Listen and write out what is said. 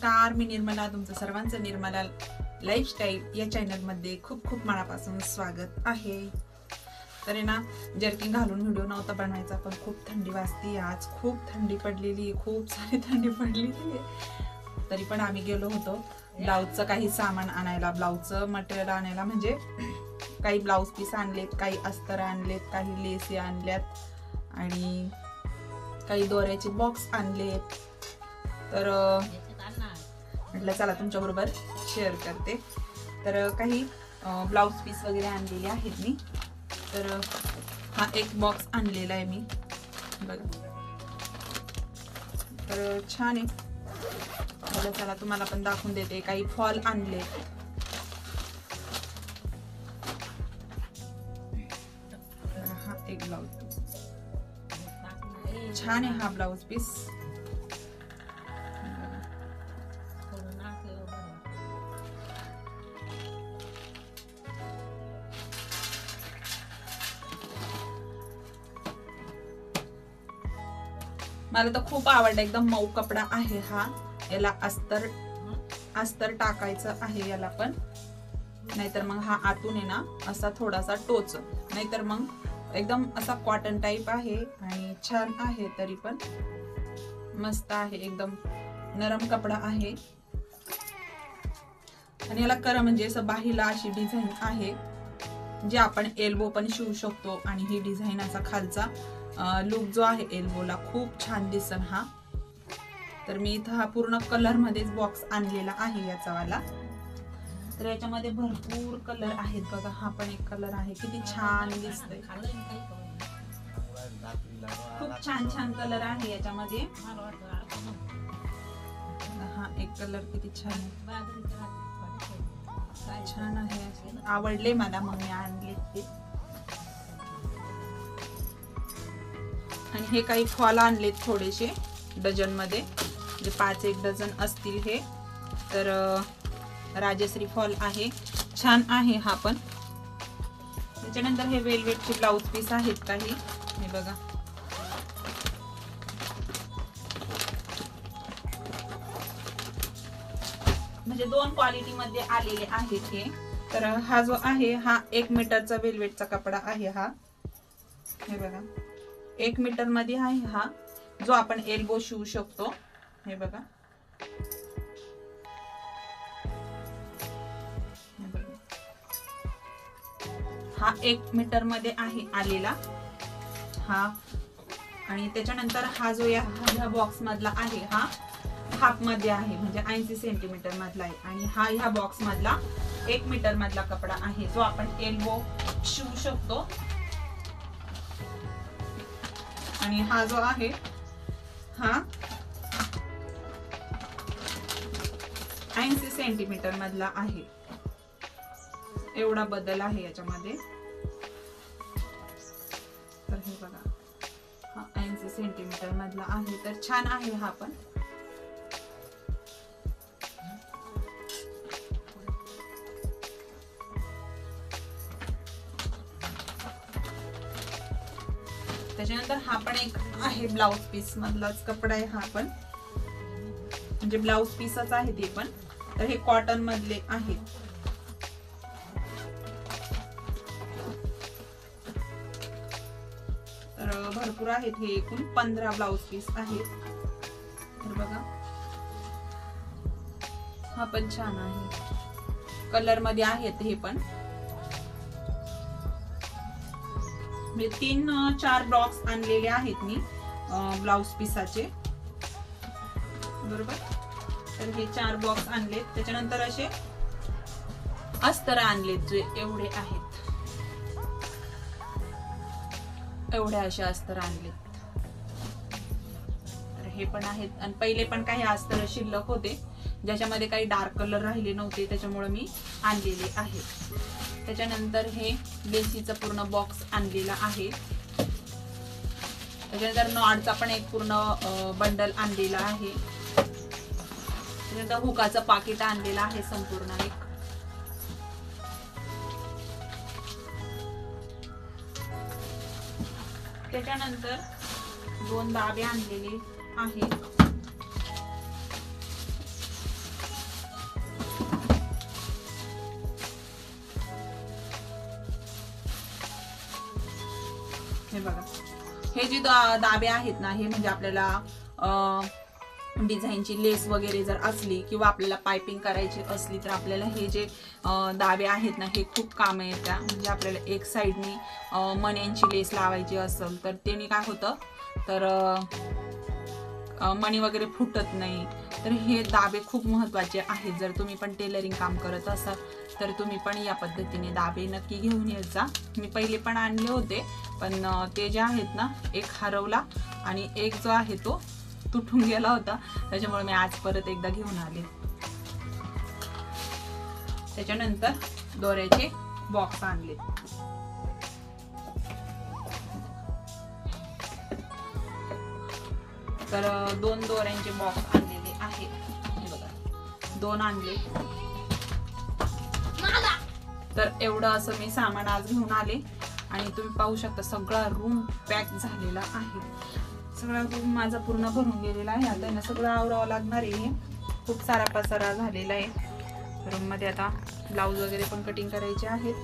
नमस्कार, मी निर्मला, तुमचं सर्वांचं निर्मला लाईफस्टाईल या चॅनलमध्ये खूप खूप मनापासून स्वागत आहे. तर ना जर्किंग घालून व्हिडिओ नव्हता बनवायचा, पण खूप थंडी वाजते. आज खूप थंडी पडलेली, खूप सारी थंडी पडलेली आहे. तरी पण आम्ही गेलो होतो ब्लाऊजचं काही सामान आणायला, ब्लाऊजचं मटेरियल आणायला. म्हणजे काही ब्लाऊज पीस आणलेत, काही अस्तर आणलेत, काही लेसी आणल्यात आणि काही दोऱ्याचे बॉक्स आणलेत. तर म्हटलं चला तुमच्या बरोबर शेअर करते. तर काही ब्लाऊज पीस वगैरे आणलेले आहेत मी. तर हा एक बॉक्स आणलेला आहे मी, बघा. तर छान आहे. मला चला तुम्हाला पण दाखवून देते. काही फॉल आणले. हा एक ब्लाऊज छान आहे. हा ब्लाऊज पीस मला तर खूप आवडला. एकदम मऊ कपडा आहे हा. याला अस्तर टाकायचं आहे याला पण, नाहीतर मग हा आतून आहे ना असा थोडासा टोच, नाहीतर मग एकदम असा कॉटन टाइप आहे आणि छान आहे. तरी पण मस्त आहे, एकदम नरम कपडा आहे. आणि याला म्हणजे असं बाहीला अशी डिझाईन आहे, जे आपण एल्बो पण शिवू शकतो. आणि ही डिझाईन असा खालचा लुक जो आहे एल्बोला खूप छान दिसन हा. तर मी इथं हा पूर्ण कलर मध्येच बॉक्स आणलेला आहे याचा वाला. तर याच्यामध्ये भरपूर कलर आहेत, बघा. हा पण एक कलर आहे, किती छान दिसतोय. खूप छान छान कलर आहे याच्यामध्ये. हा एक कलर किती छान छान आहे, आवडले मला, मग मी आणले ते. आणि हे काही फॉल आणलेत थोडेसे डझन मध्ये, म्हणजे 5-1 डझन असतील हे. तर राजश्री फॉल आहे, छान आहे हा पण. त्याच्यानंतर हे वेलवेटचे ब्लाऊज पीस आहेत काही, हे बघा. म्हणजे 2 क्वालिटी मध्ये आलेले आहेत हे. तर हा जो आहे हा 1 मीटरचा वेलवेटचा कपडा आहे हा, हे बघा. 1 मीटर मध्ये आहे हा, जो आपण एल्बो शिवू शकतो. हे बघा, हा 1 मीटर मध्ये आहे आलेला हा. आणि त्याच्यानंतर हा जो ह्या बॉक्स मधला आहे हा हाफ मध्ये आहे, म्हणजे 80 सेंटीमीटर मधला आहे. आणि हा ह्या बॉक्स मधला 1 मीटर मधला कपडा आहे, जो आपण एल्बो शिवू शकतो. आणि हा जो आहे हा 80 सेंटीमीटर मधला आहे. एवढा बदल आहे याच्यामध्ये. तर हे बघा, हा 80 सेंटीमीटर मधला आहे. तर छान आहे हा पण. त्याच्यानंतर हा पण एक आहे ब्लाउज पीस मधलाच कपडा आहे हा पण, म्हणजे ब्लाउज पीसच आहे ते पण. तर हे कॉटन मधले आहेत. तर भरपूर आहेत, हे एकूण 15 ब्लाउज पीस आहेत. तर बघा, हा पण छान आहे, कलर मध्ये आहेत हे पण. 3-4 बॉक्स आणलेले आहेत मी ब्लाउज पीसाचे, बरोबर. तर हे 4 बॉक्स आणलेत. त्याच्यानंतर असे अस्तर आणलेत, जे एवढे आहेत, एवढे असे अस्तर आणलेत. तर हे पण आहेत. आणि पहिले पण काही अस्तर शिल्लक होते, ज्याच्यामध्ये काही डार्क कलर राहिले नव्हते, त्याच्यामुळे मी आणलेले आहेत. त्याच्यानंतर हे लेसीचं पूर्ण बॉक्स आणलेला आहे. त्याच्यानंतर नॉडचा पण एक पूर्ण बंडल आणलेला आहे. त्याच्यानंतर हुकाचं पाकिट आणलेलं आहे संपूर्ण एक. त्याच्यानंतर 2 दाबे आणलेले आहेत. हे बघा, हे जे दाबे आहेत ना, हे म्हणजे आपल्याला डिझाईनची लेस वगैरे जर असली किंवा आपल्याला पायपिंग करायची असली तर आपल्याला हे जे दाबे आहेत ना, हे खूप काम येतात. म्हणजे आपल्याला एक साईडनी मण्यांची लेस लावायची असेल तर त्याने काय होतं, तर मणी वगैरे फुटत नाही. तर हे दाबे खूप महत्त्वाचे आहेत. जर तुम्ही पण टेलरिंग काम करत असाल तर तुम्ही पण या पद्धतीने दाबे नक्की घेऊन येत जा. मी पहिले पण आणले होते, पण ते जे आहेत ना, एक हरवला आणि एक जो आहे तो तुटून गेला होता. त्याच्यामुळे मी आज परत एकदा घेऊन आले. त्याच्यानंतर दोऱ्याचे बॉक्स आणले. तर 2 दोऱ्यांचे बॉक्स आणलेले आहेत. हे बघा, 2 आणले. तर एवढं असं मी सामान आज घेऊन आले आणि तुम्ही पाहू शकता सगळा रूम पॅक झालेला आहे. सगळा रूम माझा पूर्ण भरून गेलेला आहे. आता ना सगळं आवरावं लागणार आहे. खूप सारा पसारा झालेला आहे रूम मध्ये. आता ब्लाऊज वगैरे पण कटिंग करायचे आहेत.